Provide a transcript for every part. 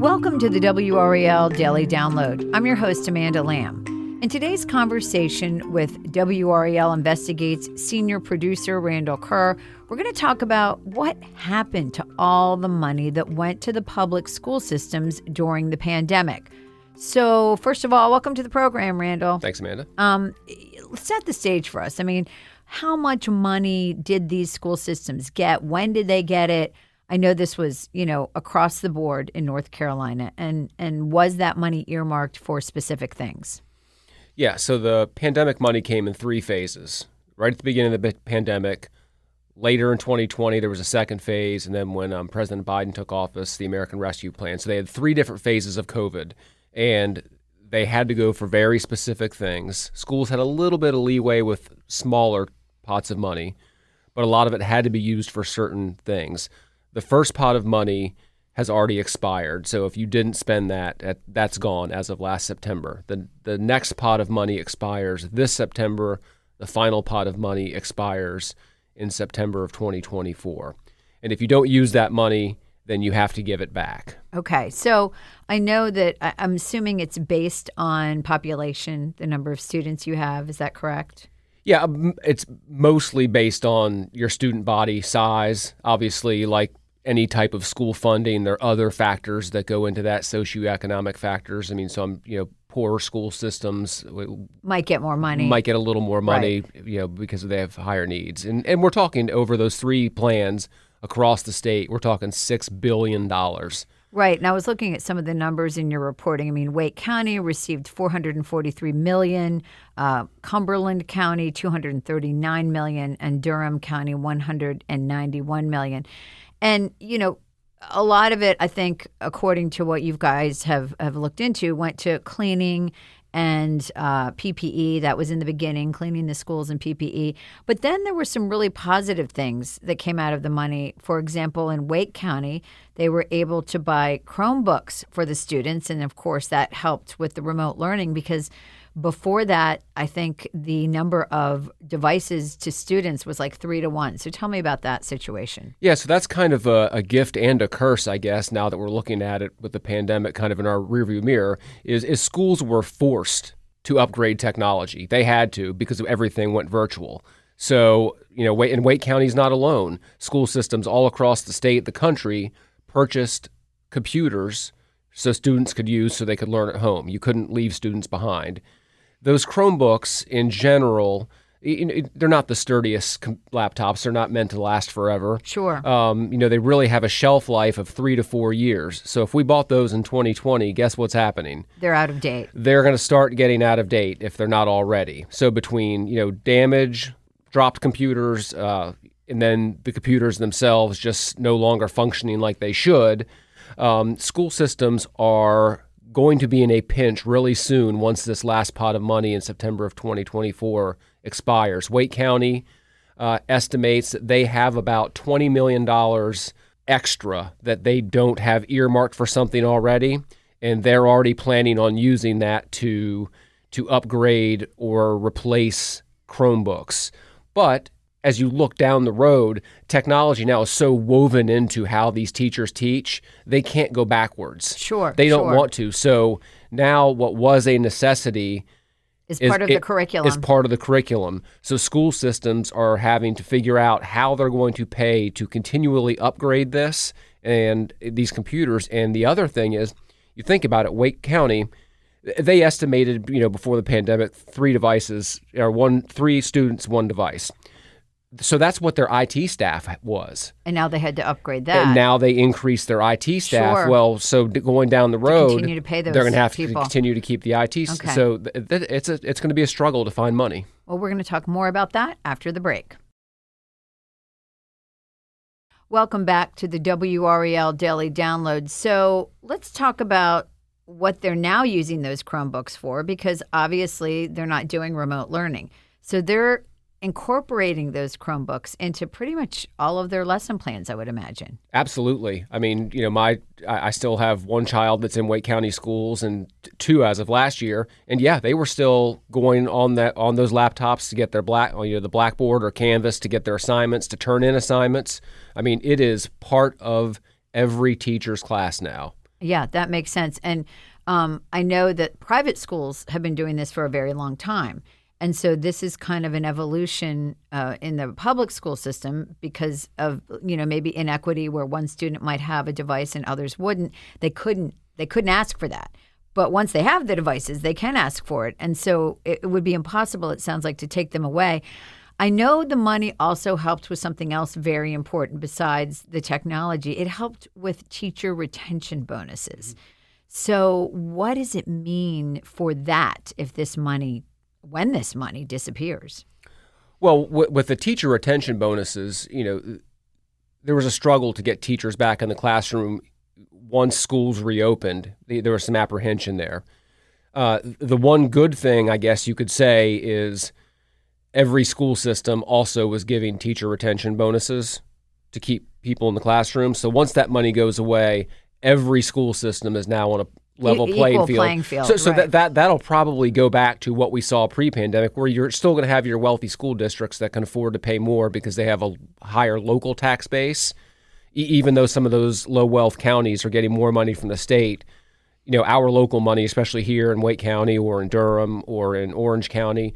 Welcome to the WRAL Daily Download. I'm your host, Amanda Lamb. In today's conversation with WRAL Investigates senior producer Randall Kerr, we're going to talk about what happened to all the money that went to the public school systems during the pandemic. So, first of all, welcome to the program, Randall. Thanks, Amanda. Set the stage for us. I mean, how much money did these school systems get? When did they get it? I know this was, across the board in North Carolina. And was that money earmarked for specific things? Yeah, so the pandemic money came in three phases. Right at the beginning of the pandemic, later in 2020, there was a second phase, and then when President Biden took office, the American Rescue Plan. So they had three different phases of COVID, and they had to go for very specific things. Schools had a little bit of leeway with smaller pots of money, but a lot of it had to be used for certain things. The first pot of money has already expired. So if you didn't spend that, that's gone as of last September. The next pot of money expires this September. The final pot of money expires in September of 2024. And if you don't use that money, then you have to give it back. Okay. So I know that I'm assuming it's based on population, the number of students you have. Is that correct? Yeah, it's mostly based on your student body size. Obviously, like any type of school funding, there are other factors that go into that, socioeconomic factors. I mean, some, poorer school systems might get more money. Might get a little more money, right, because they have higher needs. And we're talking over those three plans across the state, we're talking $6 billion. Right. And I was looking at some of the numbers in your reporting. I mean, Wake County received $443 million, Cumberland County $239 million, and Durham County $191 million. And, a lot of it, I think, according to what you guys have looked into, went to cleaning and PPE. That was in the beginning, cleaning the schools and PPE. But then there were some really positive things that came out of the money. For example, in Wake County, they were able to buy Chromebooks for the students. And of course, that helped with the remote learning because before that, I think the number of devices to students was like 3 to 1. So tell me about that situation. Yeah, so that's kind of a gift and a curse, I guess, now that we're looking at it with the pandemic kind of in our rearview mirror, is schools were forced to upgrade technology. They had to because everything went virtual. So, and Wake County's not alone. School systems all across the state, the country, purchased computers so students could use so they could learn at home. You couldn't leave students behind. Those Chromebooks in general, they're not the sturdiest laptops. They're not meant to last forever. Sure. They really have a shelf life of 3 to 4 years. So if we bought those in 2020, guess what's happening? They're out of date. They're going to start getting out of date if they're not already. So between, damage, dropped computers, and then the computers themselves just no longer functioning like they should, school systems are going to be in a pinch really soon once this last pot of money in September of 2024 expires. Wake County estimates that they have about $20 million extra that they don't have earmarked for something already, and they're already planning on using that to upgrade or replace Chromebooks. But as you look down the road, technology now is so woven into how these teachers teach, they can't go backwards. Sure. They don't want to. So now what was a necessity is part of the curriculum. Is part of the curriculum. So school systems are having to figure out how they're going to pay to continually upgrade this and these computers. And the other thing is, you think about it, Wake County, they estimated, before the pandemic, 3 students, 1 device. So that's what their IT staff was. And now they had to upgrade that. And now they increased their IT staff. Sure. Well, so going down the road, continue to pay those they're going to have people. to continue to keep the IT. Okay. So it's going to be a struggle to find money. Well, we're going to talk more about that after the break. Welcome back to the WRAL Daily Download. So let's talk about what they're now using those Chromebooks for, because obviously they're not doing remote learning. So they're incorporating those Chromebooks into pretty much all of their lesson plans, I would imagine. Absolutely. I mean, I still have one child that's in Wake County schools and 2 as of last year. And yeah, they were still going on those laptops to get their the Blackboard or Canvas to get their assignments, to turn in assignments. I mean, it is part of every teacher's class now. Yeah, that makes sense. And I know that private schools have been doing this for a very long time. And so this is kind of an evolution in the public school system because of, maybe inequity where one student might have a device and others wouldn't. They couldn't ask for that. But once they have the devices, they can ask for it. And so it would be impossible, it sounds like, to take them away. I know the money also helped with something else very important besides the technology. It helped with teacher retention bonuses. So what does it mean for that when this money disappears? Well, with the teacher retention bonuses, there was a struggle to get teachers back in the classroom once schools reopened. There was some apprehension there. The one good thing, I guess you could say, is every school system also was giving teacher retention bonuses to keep people in the classroom. So once that money goes away, every school system is now on a level playing field. So right. that'll probably go back to what we saw pre-pandemic, where you're still going to have your wealthy school districts that can afford to pay more because they have a higher local tax base. Even though some of those low wealth counties are getting more money from the state, our local money, especially here in Wake County or in Durham or in Orange County,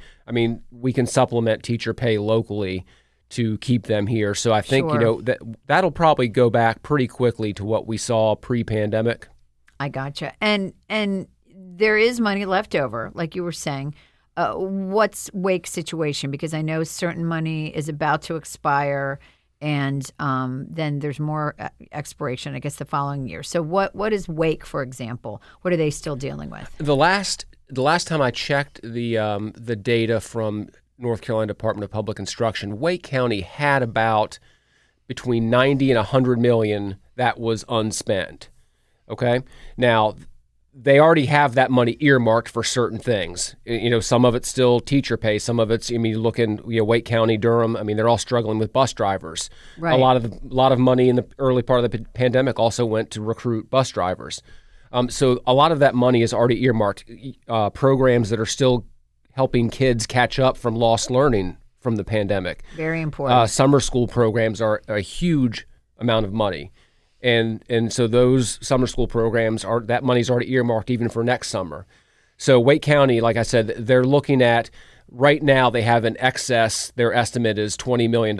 we can supplement teacher pay locally to keep them here. So I think, Sure. that'll probably go back pretty quickly to what we saw pre-pandemic. I gotcha. And there is money left over, like you were saying. What's Wake's situation? Because I know certain money is about to expire, and then there's more expiration, I guess, the following year. So what is Wake, for example? What are they still dealing with? The last time I checked the data from North Carolina Department of Public Instruction, Wake County had about between 90 and 100 million that was unspent. Okay? Now, they already have that money earmarked for certain things. Some of it's still teacher pay. Some of it's, look in Wake County, Durham. They're all struggling with bus drivers. Right. A lot of money in the early part of the pandemic also went to recruit bus drivers. So a lot of that money is already earmarked. Programs that are still helping kids catch up from lost learning from the pandemic. Very important. Summer school programs are a huge amount of money. And so those summer school programs that money's already earmarked even for next summer. So Wake County, like I said, they're looking at right now they have an excess. Their estimate is $20 million,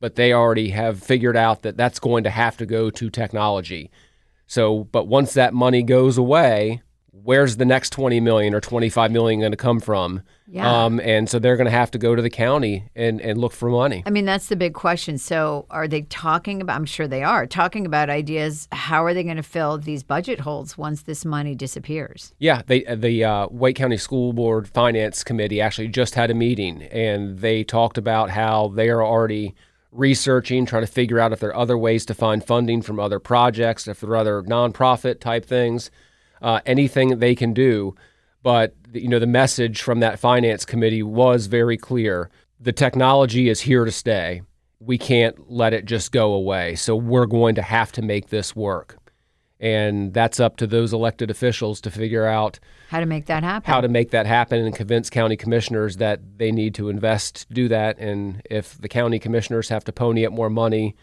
but they already have figured out that that's going to have to go to technology. So, but once that money goes away, where's the next 20 million or 25 million going to come from? Yeah. And so they're going to have to go to the county and look for money. That's the big question. So are they talking about, I'm sure they are, talking about ideas, how are they going to fill these budget holes once this money disappears? Yeah, the Wake County School Board Finance Committee actually just had a meeting, and they talked about how they are already researching, trying to figure out if there are other ways to find funding from other projects, if there are other nonprofit type things. Anything that they can do. But, the message from that finance committee was very clear. The technology is here to stay. We can't let it just go away. So we're going to have to make this work. And that's up to those elected officials to figure out how to make that happen and convince county commissioners that they need to invest to do that. And if the county commissioners have to pony up more money,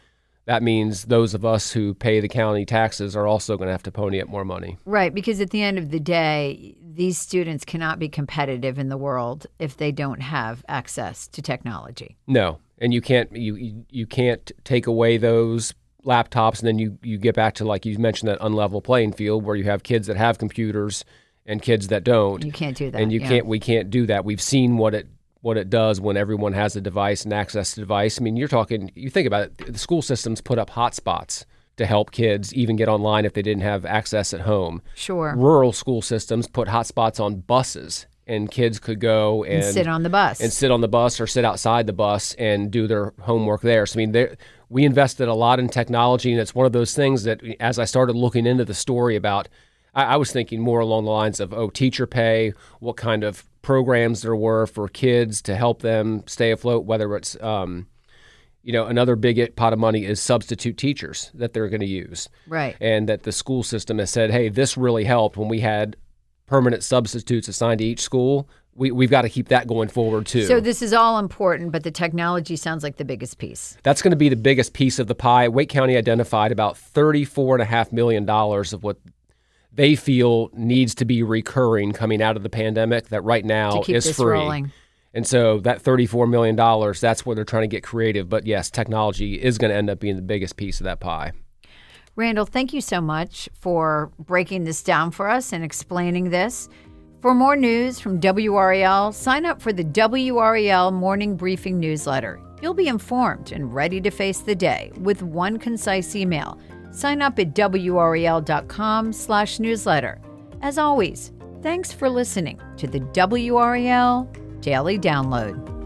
that means those of us who pay the county taxes are also going to have to pony up more money. Right, because at the end of the day, these students cannot be competitive in the world if they don't have access to technology. No, and you can't take away those laptops and then you get back to, like you mentioned, that unlevel playing field where you have kids that have computers and kids that don't. You can't do that. And we can't do that. We've seen what it does when everyone has a device and access to the device. You think about it, the school systems put up hotspots to help kids even get online if they didn't have access at home. Sure. Rural school systems put hotspots on buses, and kids could go and sit on the bus. Or sit outside the bus and do their homework there. So, we invested a lot in technology, and it's one of those things that as I started looking into the story about, I was thinking more along the lines of, teacher pay, what kind of programs there were for kids to help them stay afloat, whether it's, another big pot of money is substitute teachers that they're going to use. Right. And that the school system has said, hey, this really helped when we had permanent substitutes assigned to each school. we've got to keep that going forward too. So this is all important, but the technology sounds like the biggest piece. That's going to be the biggest piece of the pie. Wake County identified about $34.5 million of what they feel needs to be recurring coming out of the pandemic that right now is free. Rolling. And so that $34 million, that's where they're trying to get creative. But yes, technology is going to end up being the biggest piece of that pie. Randall, thank you so much for breaking this down for us and explaining this. For more news from WRAL, sign up for the WRAL Morning Briefing newsletter. You'll be informed and ready to face the day with one concise email. Sign up at WRAL.com/newsletter. As always, thanks for listening to the WRAL Daily Download.